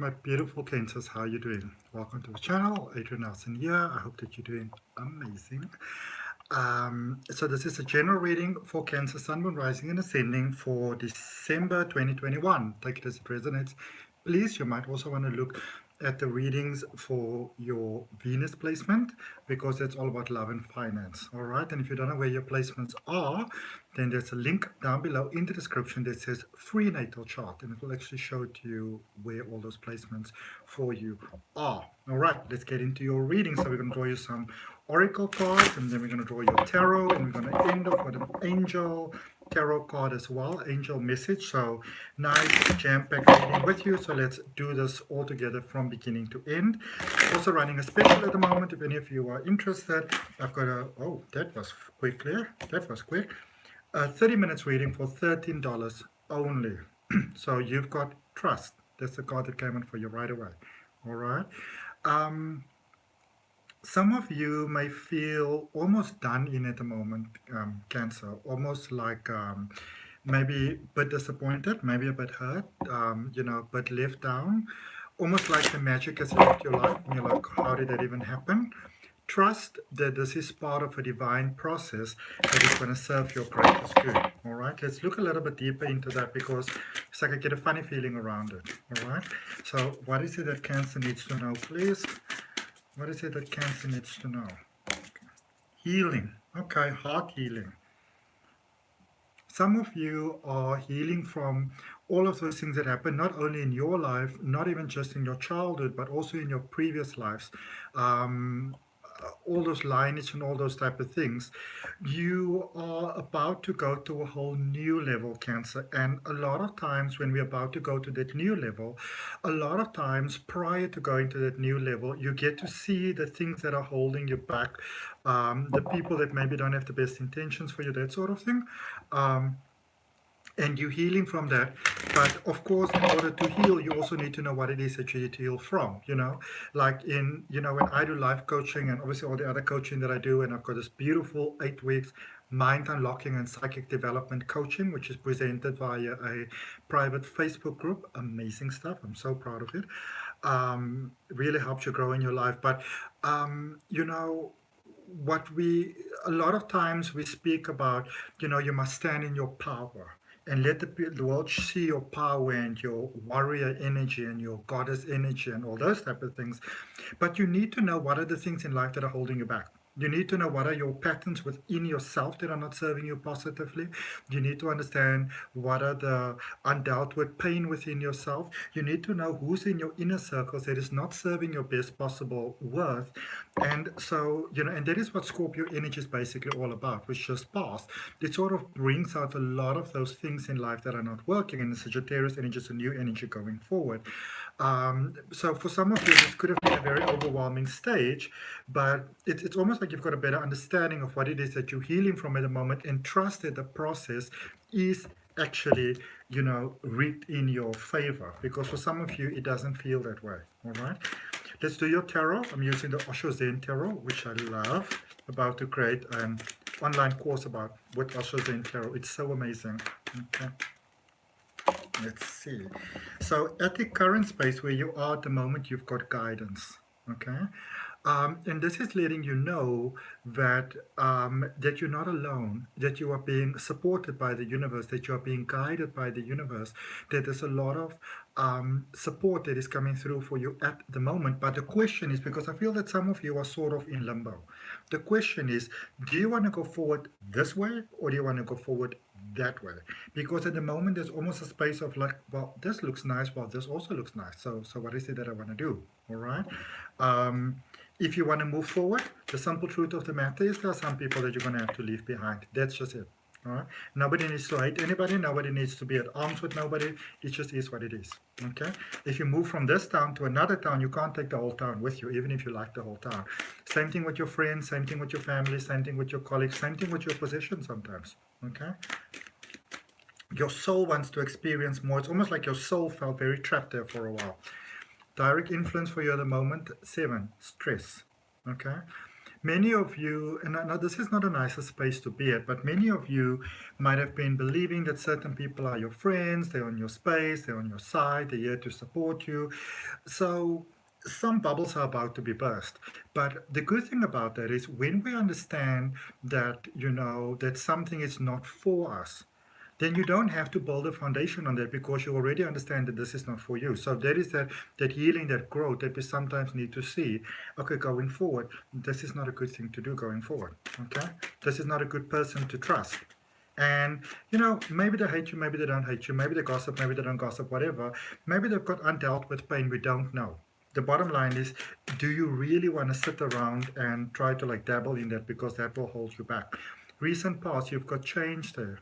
My beautiful Cancers, how are you doing? Welcome to the channel. Adrian here. I hope that you're doing amazing. So this is a general reading for Cancer, Sun, Moon, Rising and Ascending for December 2021. Take it as it resonates. Please, you might also want to look at the readings for your Venus placement, because that's all about love and finance. All right, and if you don't know where your placements are, then there's a link down below in the description that says free natal chart, and it will actually show to you where all those placements for you are. All right, let's get into your reading. So we're going to draw you some oracle cards, and then we're going to draw your tarot, and we're going to end off with an angel tarot card as well, angel message. So nice jam-packed reading with you. So let's do this all together from beginning to end. Also running a special at the moment. If any of you are interested, I've got a, oh, that was quick, there. That was quick. 30 minutes reading for $13 only. So you've got trust. That's the card that came in for you right away. All right. Some of you may feel almost done in at the moment, Cancer, almost like maybe a bit disappointed, maybe a bit hurt, a bit left down, almost like the magic has left your life, and you're like, how did that even happen? Trust that this is part of a divine process that is going to serve your greatest good. All right, let's look a little bit deeper into that, because it's like I get a funny feeling around it. All right, so what is it that Cancer needs to know, please? What is it that Cancer needs to know? Okay. Healing. Okay, heart healing. Some of you are healing from all of those things that happen, not only in your life, not even just in your childhood, but also in your previous lives. All those lineage and all those type of things. You are about to go to a whole new level, Cancer, and a lot of times when we're about to go to that new level, a lot of times prior to going to that new level, you get to see the things that are holding you back, the people that maybe don't have the best intentions for you, that sort of thing. And you're healing from that. But of course, in order to heal, you also need to know what it is that you need to heal from, like in, when I do life coaching and obviously all the other coaching that I do, and I've got this beautiful 8 weeks mind unlocking and psychic development coaching, which is presented via a private Facebook group. Amazing stuff. I'm so proud of it. Really helps you grow in your life. But, a lot of times we speak about, you must stand in your power and let the world see your power and your warrior energy and your goddess energy and all those type of things. But you need to know what are the things in life that are holding you back. You need to know what are your patterns within yourself that are not serving you positively. You need to understand what are the undealt with pain within yourself. You need to know who's in your inner circles that is not serving your best possible worth. And so, and that is what Scorpio energy is basically all about, which just passed. It sort of brings out a lot of those things in life that are not working. And the Sagittarius energy is a new energy going forward. So for some of you, this could have been a very overwhelming stage, but it's almost like you've got a better understanding of what it is that you're healing from at the moment, and trust that the process is actually, reaped in your favor, because for some of you, it doesn't feel that way. All right. Let's do your tarot. I'm using the Osho Zen Tarot, which I love. About to create an online course with Osho Zen Tarot. It's so amazing. Okay. Let's see. So at the current space where you are at the moment, you've got guidance. Okay. And this is letting you know that that you're not alone, that you are being supported by the universe, that you are being guided by the universe, that there's a lot of support that is coming through for you at the moment. But the question is, because I feel that some of you are sort of in limbo, the question is, do you want to go forward this way, or do you want to go forward that way? Because at the moment, there's almost a space of like, well, this looks nice, well, this also looks nice. So what is it that I want to do? All right. If you want to move forward, the simple truth of the matter is there are some people that you're going to have to leave behind. That's just it. All right. Nobody needs to hate anybody. Nobody needs to be at arms with nobody. It just is what it is. Okay. If you move from this town to another town, you can't take the whole town with you, even if you like the whole town. Same thing with your friends. Same thing with your family. Same thing with your colleagues. Same thing with your position sometimes. Okay. Your soul wants to experience more. It's almost like your soul felt very trapped there for a while. Direct influence for you at the moment, 7, stress. Okay. Many of you, and I know this is not a nicer space to be at, but many of you might have been believing that certain people are your friends, they're on your space, they're on your side, they're here to support you. So some bubbles are about to be burst. But the good thing about that is when we understand that, that something is not for us, then you don't have to build a foundation on that because you already understand that this is not for you. So that is that healing, that growth that we sometimes need to see. Okay, going forward, this is not a good thing to do going forward. Okay, this is not a good person to trust. And maybe they hate you, maybe they don't hate you, maybe they gossip, maybe they don't gossip, whatever. Maybe they've got undealt with pain, we don't know. The bottom line is, do you really want to sit around and try to like dabble in that, because that will hold you back? Recent past, you've got change there.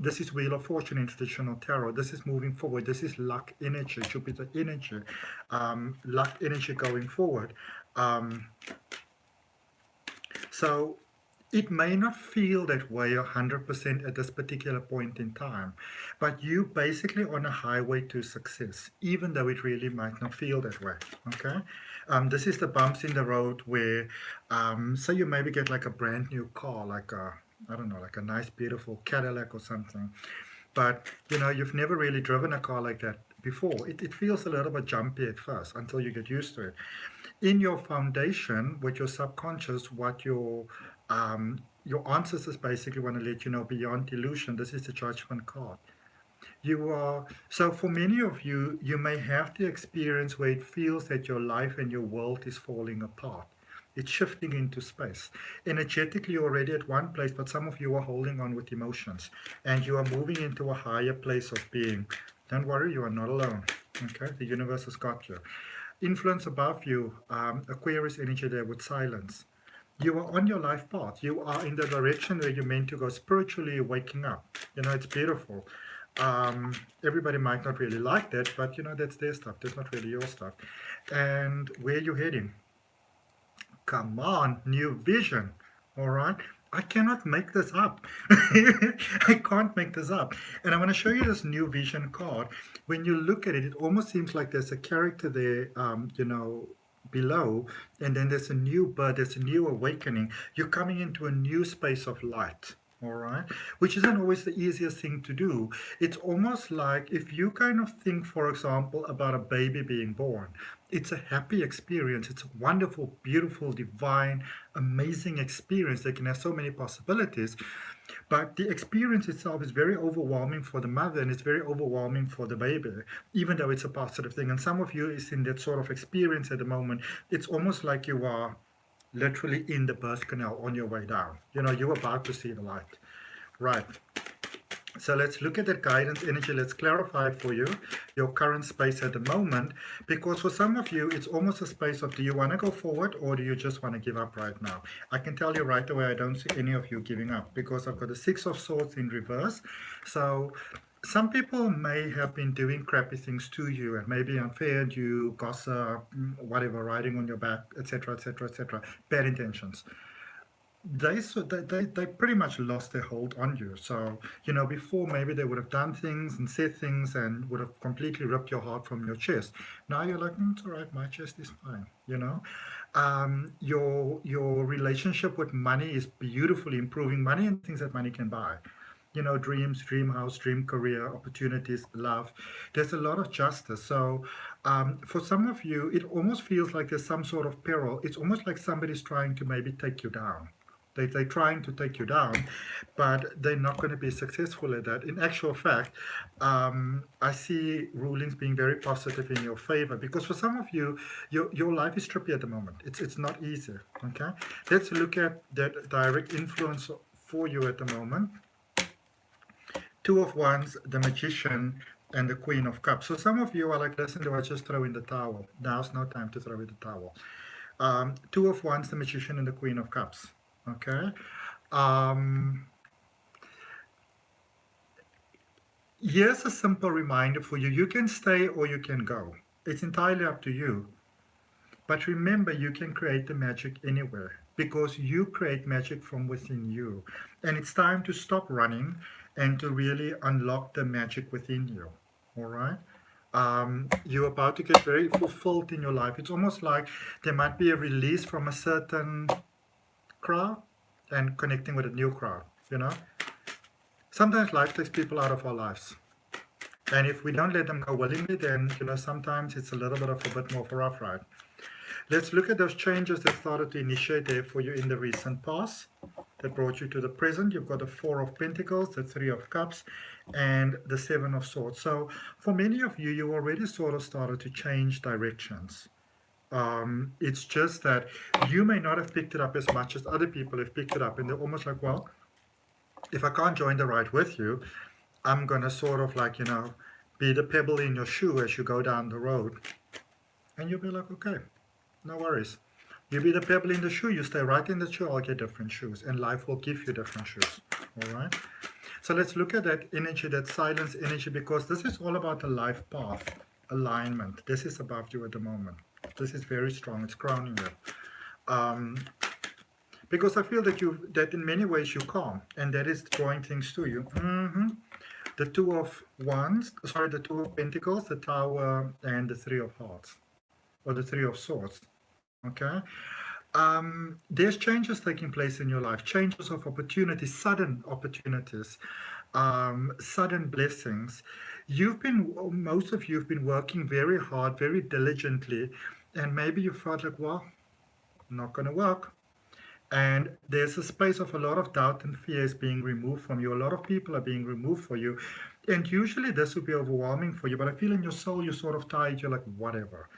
This is Wheel of Fortune in traditional tarot. This is moving forward. This is luck energy, Jupiter energy, luck energy going forward. Um, so it may not feel that way 100% at this particular point in time, but you basically on a highway to success, even though it really might not feel that way. Okay. This is the bumps in the road where, so you maybe get like a brand new car, like I don't know, like a nice, beautiful Cadillac or something. But, you've never really driven a car like that before. It feels a little bit jumpy at first until you get used to it. In your foundation, with your subconscious, what your ancestors basically want to let you know beyond illusion, this is the judgment card. So for many of you, you may have the experience where it feels that your life and your world is falling apart. It's shifting into space. Energetically, you're already at one place, but some of you are holding on with emotions and you are moving into a higher place of being. Don't worry, you are not alone. Okay, the universe has got you. Influence above you, Aquarius energy there with silence. You are on your life path. You are in the direction where you're meant to go spiritually, waking up. It's beautiful. Everybody might not really like that, but that's their stuff. That's not really your stuff. And where you heading? Come on, new vision. All right. I cannot make this up. I can't make this up. And I want to show you this new vision card. When you look at it, it almost seems like there's a character there, below, and then there's a new birth, there's a new awakening. You're coming into a new space of light. All right, which isn't always the easiest thing to do. It's almost like if you kind of think, for example, about a baby being born, it's a happy experience. It's a wonderful, beautiful, divine, amazing experience that can have so many possibilities. But the experience itself is very overwhelming for the mother and it's very overwhelming for the baby, even though it's a positive thing. And some of you is in that sort of experience at the moment. It's almost like you are literally in the birth canal on your way down. You're about to see the light. Right. So let's look at that guidance energy. Let's clarify for you your current space at the moment, because for some of you, it's almost a space of, do you want to go forward or do you just want to give up right now? I can tell you right away, I don't see any of you giving up because I've got the Six of Swords in reverse. So some people may have been doing crappy things to you and maybe unfair you, gossip, whatever, riding on your back, etc., etc., etc. Bad intentions. They pretty much lost their hold on you. So, before maybe they would have done things and said things and would have completely ripped your heart from your chest. Now you're like, it's all right, my chest is fine, Your relationship with money is beautifully improving. Money and things that money can buy. Dreams, dream house, dream career, opportunities, love. There's a lot of justice. So for some of you, it almost feels like there's some sort of peril. It's almost like somebody's trying to maybe take you down. They're trying to take you down, but they're not going to be successful at that. In actual fact, I see rulings being very positive in your favor, because for some of you, your life is trippy at the moment. It's not easy, okay? Let's look at that direct influence for you at the moment. Two of Wands, the Magician, and the Queen of Cups. So some of you are like, listen, do I just throw in the towel? Now's no time to throw in the towel. Two of Wands, the Magician, and the Queen of Cups. Okay. Here's a simple reminder for you. You can stay or you can go. It's entirely up to you. But remember, you can create the magic anywhere, because you create magic from within you. And it's time to stop running and to really unlock the magic within you. All right? You're about to get very fulfilled in your life. It's almost like there might be a release from a certain crowd and connecting with a new crowd, you know. Sometimes life takes people out of our lives. And if we don't let them go willingly, then, you know, sometimes it's a little bit of a bit more of a rough ride. Let's look at those changes that started to initiate there for you in the recent past that brought you to the present. You've got the Four of Pentacles, the Three of Cups, and the Seven of Swords. So for many of you, you already sort of started to change directions. It's just that you may not have picked it up as much as other people have picked it up. And they're almost like, well, if I can't join the ride with you, I'm going to sort of like, you know, be the pebble in your shoe as you go down the road. And you'll be like, okay, no worries. You be the pebble in the shoe, you stay right in the shoe, I'll get different shoes. And life will give you different shoes. All right? So let's look at that energy, that silence energy, because this is all about the life path, alignment. This is above you at the moment. This is very strong. It's crowning you. Because I feel that in many ways you're calm, and that is drawing things to you. The Two of Pentacles, the Tower, and the Three of Hearts, or the Three of Swords. Okay. There's changes taking place in your life, changes of opportunities, sudden opportunities, sudden blessings. Most of you have been working very hard, very diligently, and maybe you felt like, well, not going to work. And there's a space of a lot of doubt and fear is being removed from you. A lot of people are being removed for you. And usually this will be overwhelming for you, but I feel in your soul you're sort of tired, you're like, whatever.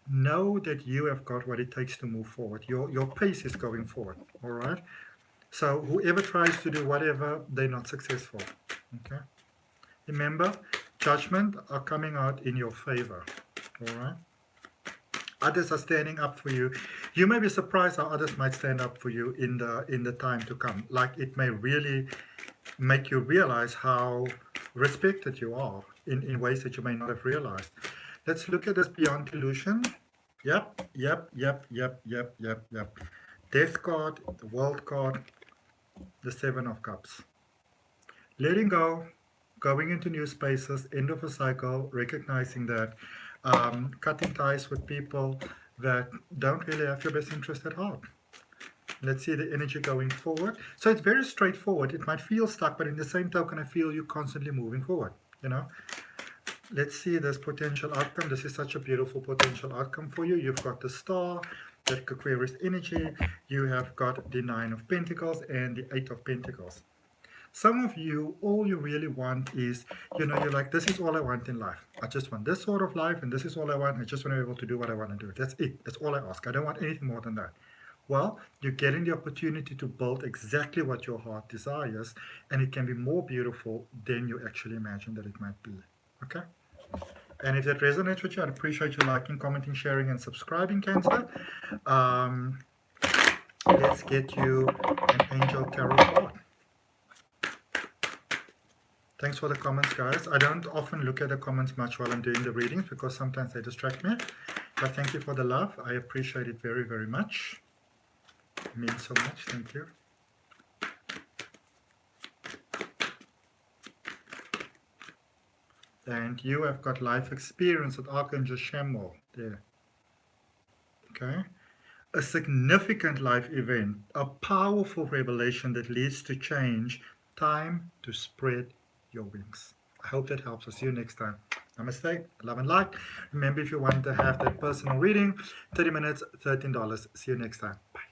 Know that you have got what it takes to move forward. Your pace is going forward, all right? So whoever tries to do whatever, they're not successful, okay? Remember, judgment are coming out in your favor, all right? Others are standing up for you. You may be surprised how others might stand up for you in the time to come. Like it may really make you realize how respected you are in ways that you may not have realized. Let's look at this beyond illusion. Yep. Death card, the World card, the Seven of Cups. Letting go, going into new spaces, end of a cycle, recognizing that, cutting ties with people that don't really have your best interest at heart. Let's see the energy going forward. So it's very straightforward. It might feel stuck, but in the same token, I feel you constantly moving forward, you know. Let's see this potential outcome. This is such a beautiful potential outcome for you. You've got the Star, that Aquarius energy. You have got the Nine of Pentacles and the Eight of Pentacles. Some of you, all you really want is, you know, you're like, this is all I want in life. I just want this sort of life, and this is all I want. I just want to be able to do what I want to do. That's it. That's all I ask. I don't want anything more than that. Well, you're getting the opportunity to build exactly what your heart desires, and it can be more beautiful than you actually imagine that it might be. Okay? And if that resonates with you, I'd appreciate you liking, commenting, sharing, and subscribing, Cancer. Let's get you an Angel Tarot card. Thanks for the comments, guys. I don't often look at the comments much while I'm doing the readings because sometimes they distract me. But thank you for the love. I appreciate it very, very much. It means so much. Thank you. And you have got life experience with Archangel Chamuel there. Okay. A significant life event, a powerful revelation that leads to change. Time to spread your wings. I hope that helps. I'll see you next time. Namaste, love and light. Remember, if you want to have that personal reading, 30 minutes, $13. See you next time. Bye.